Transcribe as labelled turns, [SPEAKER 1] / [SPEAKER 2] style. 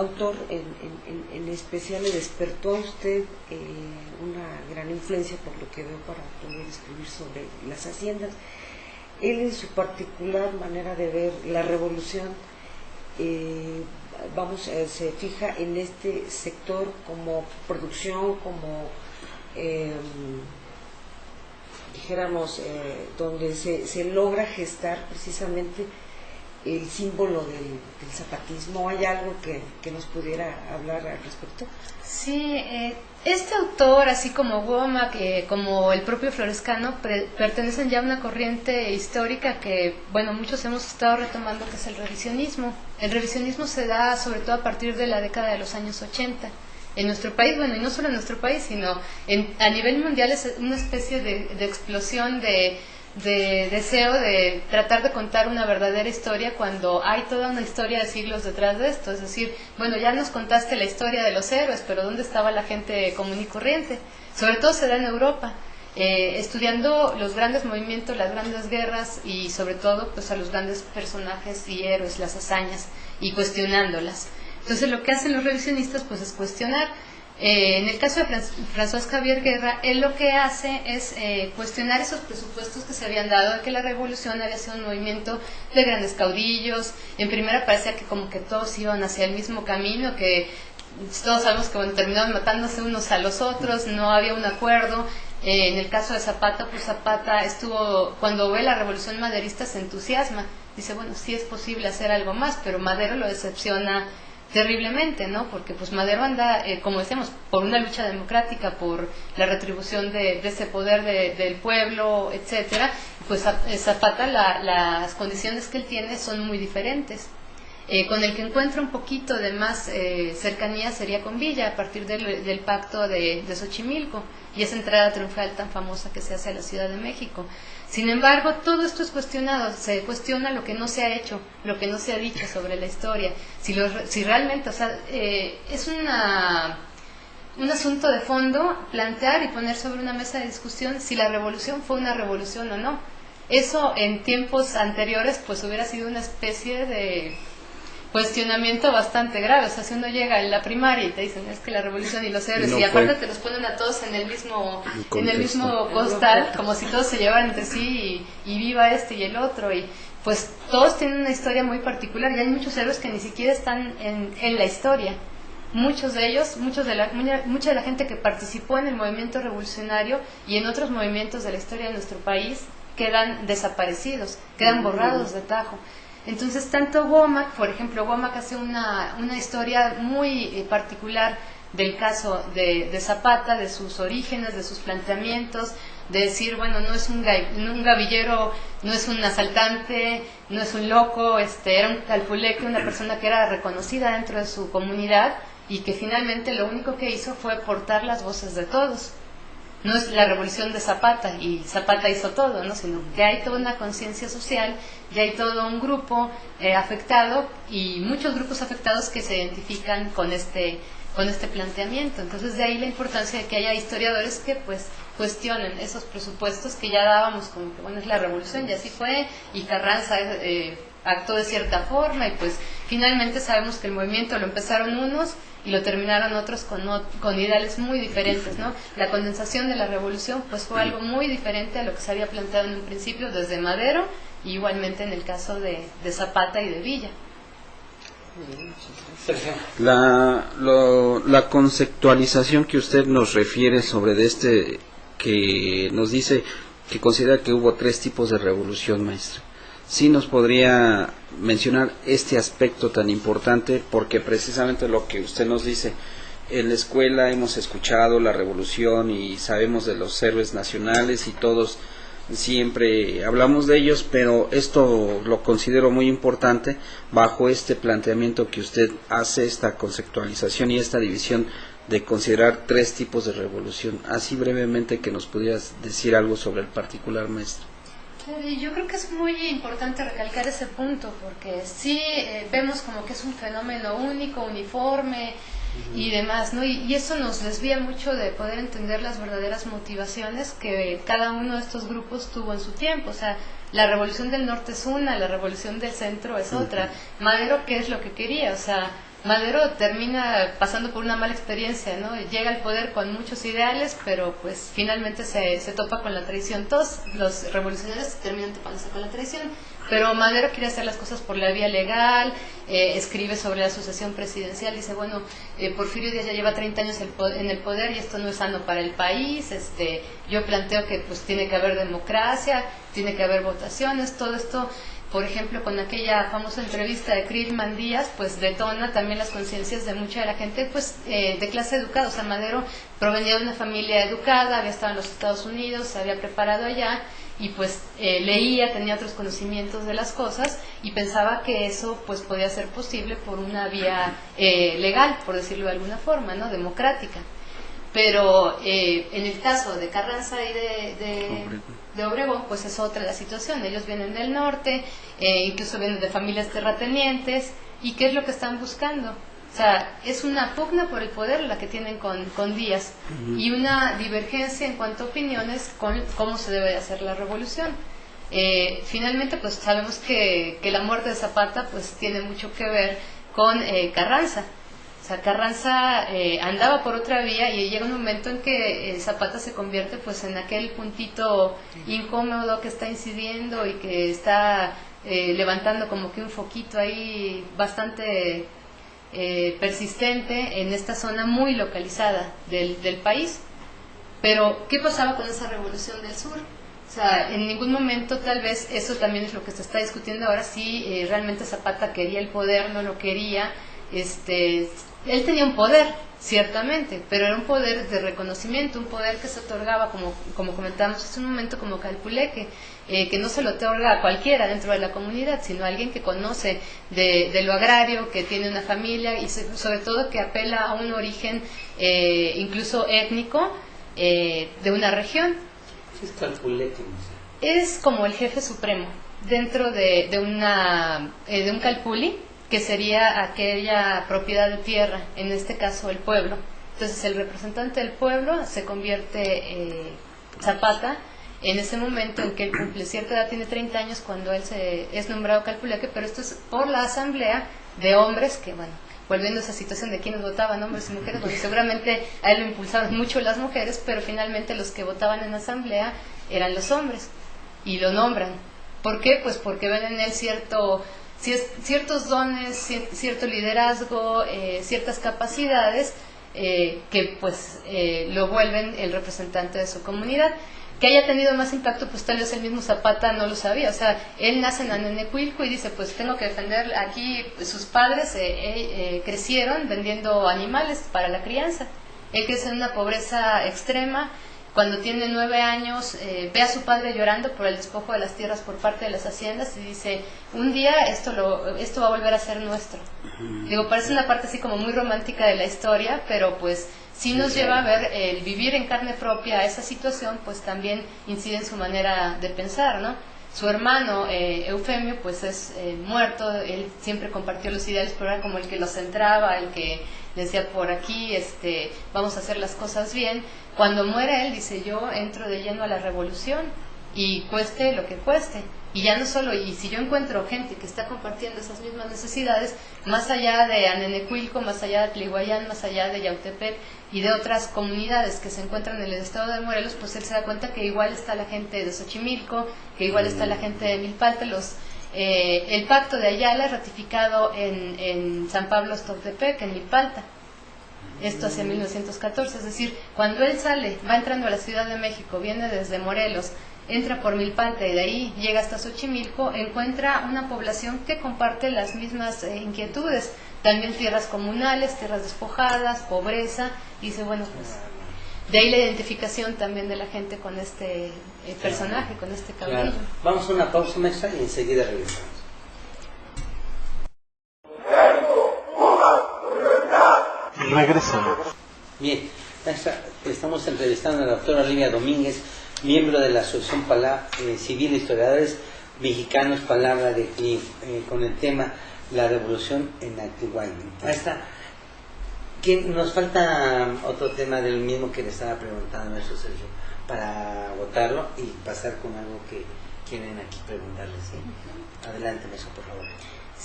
[SPEAKER 1] autor en especial le despertó a usted una gran influencia, por lo que veo, para poder escribir sobre las haciendas. Él, en su particular manera de ver la revolución, se fija en este sector como producción, como dijéramos, donde se logra gestar precisamente el símbolo del zapatismo. ¿Hay algo que nos pudiera hablar al respecto?
[SPEAKER 2] Sí, este autor, así como Womack, como el propio Florescano, pertenecen ya a una corriente histórica que, bueno, muchos hemos estado retomando, que es el revisionismo. El revisionismo se da sobre todo a partir de la década de los años 80. En nuestro país, bueno, y no solo en nuestro país, sino a nivel mundial, es una especie de explosión de deseo de tratar de contar una verdadera historia cuando hay toda una historia de siglos detrás de esto. Es decir, bueno, ya nos contaste la historia de los héroes, pero ¿dónde estaba la gente común y corriente? Sobre todo se da en Europa, estudiando los grandes movimientos, las grandes guerras y sobre todo pues a los grandes personajes y héroes, las hazañas, y cuestionándolas. Entonces lo que hacen los revisionistas pues es cuestionar. En el caso de François Xavier Guerra, él lo que hace es cuestionar esos presupuestos que se habían dado de que la revolución había sido un movimiento de grandes caudillos. En primera parecía que como que todos iban hacia el mismo camino, que todos sabemos que bueno, terminaban matándose unos a los otros, no había un acuerdo. En el caso de Zapata, pues Zapata cuando ve la revolución maderista se entusiasma, dice, bueno, sí es posible hacer algo más, pero Madero lo decepciona terriblemente, ¿no? Porque pues Madero anda, como decíamos, por una lucha democrática, por la retribución de ese poder del pueblo, etcétera. Pues Zapata, las condiciones que él tiene son muy diferentes. Con el que encuentra un poquito de más cercanía sería con Villa, a partir del pacto de Xochimilco y esa entrada triunfal tan famosa que se hace a la Ciudad de México. Sin embargo, todo esto es cuestionado, se cuestiona lo que no se ha hecho, lo que no se ha dicho sobre la historia, si realmente, o sea, es un asunto de fondo plantear y poner sobre una mesa de discusión si la revolución fue una revolución o no. Eso en tiempos anteriores pues hubiera sido una especie de cuestionamiento bastante grave. O sea, si uno llega en la primaria y te dicen es que la revolución y los héroes, no, y aparte te los ponen a todos en el mismo costal, como si todos se llevaran entre sí y viva este y el otro, y pues todos tienen una historia muy particular y hay muchos héroes que ni siquiera están en la historia. Muchos de ellos, mucha de la gente que participó en el movimiento revolucionario y en otros movimientos de la historia de nuestro país quedan desaparecidos, quedan borrados de tajo. Entonces, tanto Womack, por ejemplo, Womack hace una historia muy particular del caso de Zapata, de sus orígenes, de sus planteamientos, de decir, bueno, no es un gavillero, no es un asaltante, no es un loco, era un calpuleque, una persona que era reconocida dentro de su comunidad y que finalmente lo único que hizo fue portar las voces de todos. No es la revolución de Zapata y Zapata hizo todo, ¿no? Sino que hay toda una conciencia social, ya hay todo un grupo afectado y muchos grupos afectados que se identifican con este planteamiento. Entonces de ahí la importancia de que haya historiadores que pues cuestionen esos presupuestos que ya dábamos como que bueno, es la revolución y así fue, y Carranza actuó de cierta forma y pues finalmente sabemos que el movimiento lo empezaron unos y lo terminaron otros con ideales muy diferentes, ¿no? La condensación de la revolución pues fue algo muy diferente a lo que se había planteado en un principio desde Madero y igualmente en el caso de Zapata y de Villa.
[SPEAKER 3] La conceptualización que usted nos refiere sobre que nos dice que considera que hubo 3 tipos de revolución, maestra. Sí nos podría mencionar este aspecto tan importante, porque precisamente lo que usted nos dice, en la escuela hemos escuchado la revolución y sabemos de los héroes nacionales y todos siempre hablamos de ellos, pero esto lo considero muy importante bajo este planteamiento que usted hace, esta conceptualización y esta división de considerar 3 tipos de revolución. Así brevemente que nos pudieras decir algo sobre el particular, maestro.
[SPEAKER 2] Yo creo que es muy importante recalcar ese punto, porque sí vemos como que es un fenómeno único, uniforme y demás, ¿no? Y eso nos desvía mucho de poder entender las verdaderas motivaciones que cada uno de estos grupos tuvo en su tiempo. O sea, la revolución del norte es una, la revolución del centro es otra. Madero, ¿qué es lo que quería? O sea, Madero termina pasando por una mala experiencia, ¿no? Llega al poder con muchos ideales, pero pues finalmente se topa con la traición. Todos los revolucionarios terminan topándose con la traición, pero Madero quiere hacer las cosas por la vía legal, escribe sobre la sucesión presidencial, dice, bueno, Porfirio Díaz ya lleva 30 años en el poder y esto no es sano para el país, yo planteo que pues tiene que haber democracia, tiene que haber votaciones, todo esto. Por ejemplo, con aquella famosa entrevista de Krillman Díaz, pues detona también las conciencias de mucha de la gente pues de clase educada. O sea, Madero provenía de una familia educada, había estado en los Estados Unidos, se había preparado allá y pues leía, tenía otros conocimientos de las cosas y pensaba que eso pues podía ser posible por una vía legal, por decirlo de alguna forma, ¿no? Democrática. Pero en el caso de Carranza y de Obregón, pues es otra la situación. Ellos vienen del norte, incluso vienen de familias terratenientes, ¿y qué es lo que están buscando? O sea, es una pugna por el poder la que tienen con Díaz y una divergencia en cuanto a opiniones con cómo se debe de hacer la revolución. Finalmente, pues sabemos que la muerte de Zapata pues tiene mucho que ver con Carranza. O sea, Carranza andaba por otra vía y llega un momento en que Zapata se convierte pues en aquel puntito incómodo que está incidiendo y que está levantando como que un foquito ahí bastante persistente en esta zona muy localizada del país. Pero, ¿qué pasaba con esa revolución del sur? O sea, en ningún momento tal vez eso también es lo que se está discutiendo ahora, si realmente Zapata quería el poder, no lo quería. Él tenía un poder, ciertamente, pero era un poder de reconocimiento, un poder que se otorgaba, como comentábamos hace un momento, como calpuleque, que no se lo otorga a cualquiera dentro de la comunidad, sino a alguien que conoce de lo agrario, que tiene una familia y sobre todo que apela a un origen incluso étnico de una región.
[SPEAKER 4] ¿Qué es calpuleque?
[SPEAKER 2] Es como el jefe supremo dentro de un calpuli, que sería aquella propiedad de tierra, en este caso el pueblo. Entonces el representante del pueblo se convierte Zapata en ese momento en que él cumple cierta edad, tiene 30 años cuando él es nombrado calpuleque, pero esto es por la asamblea de hombres que, bueno, volviendo a esa situación de quienes votaban, hombres y mujeres, bueno, seguramente a él lo impulsaban mucho las mujeres, pero finalmente los que votaban en la asamblea eran los hombres y lo nombran. ¿Por qué? Pues porque ven en él ciertos dones, cierto liderazgo, ciertas capacidades que pues lo vuelven el representante de su comunidad. Que haya tenido más impacto, pues tal vez el mismo Zapata no lo sabía. O sea, él nace en Anenecuilco y dice, pues tengo que defender aquí, pues, sus padres crecieron vendiendo animales para la crianza. Él crece en una pobreza extrema. Cuando tiene 9 años, ve a su padre llorando por el despojo de las tierras por parte de las haciendas y dice, un día esto va a volver a ser nuestro. Digo, parece una parte así como muy romántica de la historia, pero pues sí nos lleva a ver el vivir en carne propia esa situación, pues también incide en su manera de pensar, ¿no? Su hermano, Eufemio, pues es muerto, él siempre compartió los ideales, pero era como el que los centraba, el que decía por aquí, vamos a hacer las cosas bien. Cuando muere él, dice, yo entro de lleno a la revolución y cueste lo que cueste. Y ya no solo, y si yo encuentro gente que está compartiendo esas mismas necesidades, más allá de Anenecuilco, más allá de Tlihuayán, más allá de Yautepec y de otras comunidades que se encuentran en el estado de Morelos, pues él se da cuenta que igual está la gente de Xochimilco, que igual está la gente de Milpalta. El pacto de Ayala ratificado en San Pablo Toptepec, en Milpalta. Esto hacia 1914, es decir, cuando él sale, va entrando a la Ciudad de México, viene desde Morelos, entra por Milpalta y de ahí llega hasta Xochimilco, encuentra una población que comparte las mismas inquietudes, también tierras comunales, tierras despojadas, pobreza, y dice, bueno, pues de ahí la identificación también de la gente con este personaje, con este caudillo.
[SPEAKER 4] Claro. Vamos a una pausa, maestra, y enseguida regresamos.
[SPEAKER 5] Regresamos.
[SPEAKER 4] Bien, maestra, estamos entrevistando a la doctora Olivia Domínguez, miembro de la Asociación Civil de Historiadores Mexicanos Palabra de Clip, con el tema La Revolución en Actiguay. Maestra, nos falta otro tema del mismo que le estaba preguntando a nuestro Sergio, para votarlo y pasar con algo que quieren aquí preguntarles. ¿Sí? Adelante, maestra, por favor.